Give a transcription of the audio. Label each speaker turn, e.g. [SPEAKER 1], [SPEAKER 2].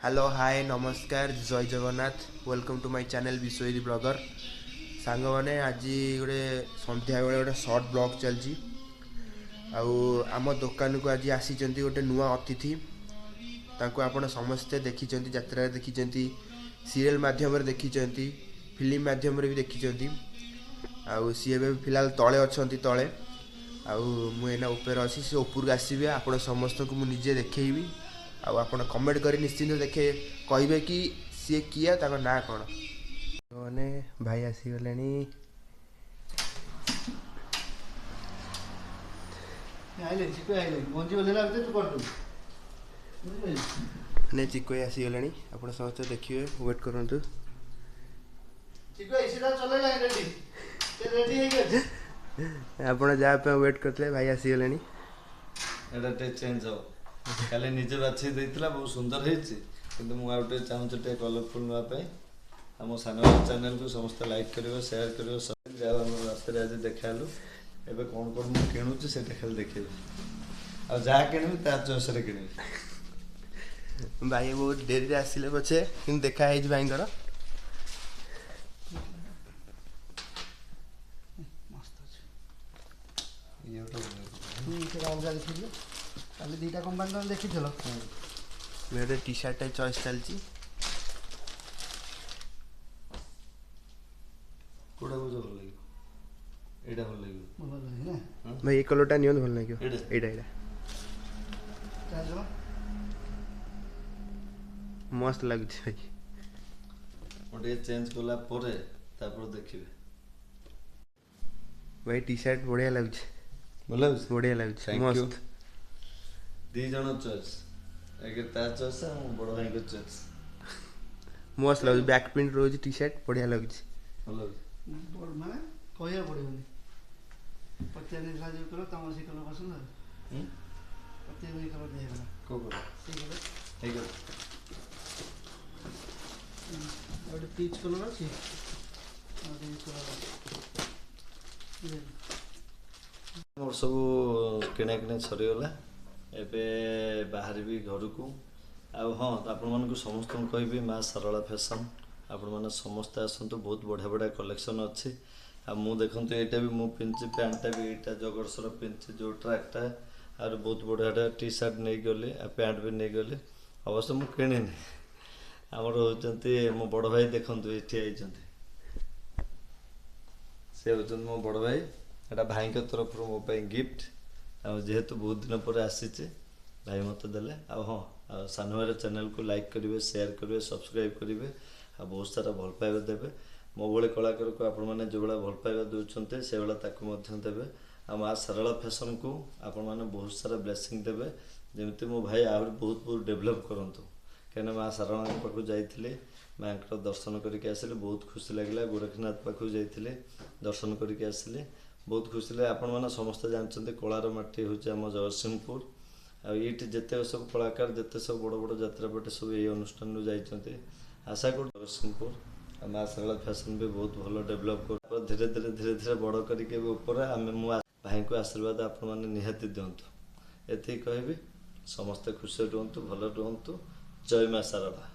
[SPEAKER 1] Hello hi नमस्कार जय Jagannath welcome to my channel Biswajit blogger song मैंने आज गोटे संध्या बेले गोटे सर्ट ब्लॉग चलती आम दुकान को आज आसी गोटे नुआ अतिथि तांको आपण समस्ते देखी यात्रा देखी सीरियल माध्यम देखी फिल्म माध्यम भी देखी सी फिलहाल तले अच्छा तले मुझे ऊपर अच्छी सी ऊपर आसवे आप समस्त को मुझे देखी आप कमेंट कर निश्चिंत देखे कहे कि सी किए ना कौन मैंने भाई आसीगले चिको आसीगले आप समस्त देखिए वेट करूँ आप जहाँ वेट करते भाई आसीगले
[SPEAKER 2] चेंज हो खाली निजे बाछी देइतिला बहुत सुंदर हेछि किंतु मु आउटे चाहूँ टे कलरफुल नापे आम सान चैनल को समस्त लाइक करियो शेयर करियो सब जाओ हम रास्ते आज देखालु एबे कोन कोन मु किणुछि सेटा खाली देखिबे आ जा किणु ता चॉइस रे किणु
[SPEAKER 1] भाई बहुत देरी रे आसिले पछे किन देखा हेछि भाईंकर
[SPEAKER 3] मस्त अछि ये तो अलगा देखियो काली दीटा कंपानी देखी
[SPEAKER 1] मेरे टी शर्ट चॉइस चलती
[SPEAKER 2] कोडा को जो लगे एडा भल लगे
[SPEAKER 3] ना
[SPEAKER 1] भाई ये कलरटा नियो भल लगे एडा एडा
[SPEAKER 3] चलो
[SPEAKER 1] मस्त लागछ भाई
[SPEAKER 2] मोटे चेंज कोला परे तापर देखिबे
[SPEAKER 1] भाई टी शर्ट बढ़िया लागछ बढ़िया लागछ मस्त
[SPEAKER 2] दी जण चॉइस एके ता चॉइस आ बड़ भाई को चॉइस
[SPEAKER 1] मस्त लागछ बैक प्रिंट रोज टी शर्ट बढ़िया लागछ
[SPEAKER 2] हेलो
[SPEAKER 3] बड़ माने कहया पड़िबनी पत्यानी साजो करो तमर से कलर पसंद है पत्यानी कलर देला
[SPEAKER 2] को को ठीक है
[SPEAKER 3] और पीच कलर अछि और ये कलर
[SPEAKER 2] मोर सब किना किना सरीगला एबे बाहर भी घर को हाँ आपण मानक समस्त कहबी माँ सरला फैशन आपण मैंने समस्ते आसतु बहुत बढ़िया बढ़िया कलेक्शन अच्छी आ मु देखु यहाँ भी मु पिंधि पैंटा भी यहाँ जगर्सर पिंधि जो ट्रैकटा और बहुत बढ़िया टी शर्ट नहीं गली आ पैंट भी नहीं गली अवश्य मुझे किणिनी आमर होती मो बड़ भाई देखु ये सी हूँ मो बड़ भाई यहाँ भाई तरफ मो गिफ्ट जेहेतु बहुत दिन पर आसी भाई मत देले हाँ सान भाई चैनल को लाइक करेंगे शेयर करेंगे सब्सक्राइब करेंगे आ बहुत सारा भल पाइबा देवे मो भाई कलाकार को आपण मैंने जो भाई भल पाइबा दूसरे से भाया देवे आ माँ सरला फैशन को आपण मैंने बहुत सारा ब्लेसिंग देवे जमी मो भाई आहरी बहुत बहुत डेभलप करूँ कहीं माँ सारला पाखु जाइए माँ दर्शन करके आसिले बहुत खुशी लगे गोरखनाथ पाखु जाइए दर्शन करके आसिले बहुत खुशी लगे आपण मैंने समस्ते जानते कलार माटी हूँ आम जगतसिंहपुर आईटी जिते सब कलाकार जिते सब बड़ बड़ यात्रापाटी सब ये अनुष्ठान जाइए आशा कर जगतसिंहपुर माँ सरला फैशन भी बहुत भल डेभलप कर धीरे धीरे धीरे धीरे बड़ करके ऊपर आम भाई को आशीर्वाद आपण मैंने निहाती दिंतु ये कहबी समस्ते खुशी रुहतु भल रुहतु जय माँ सारला।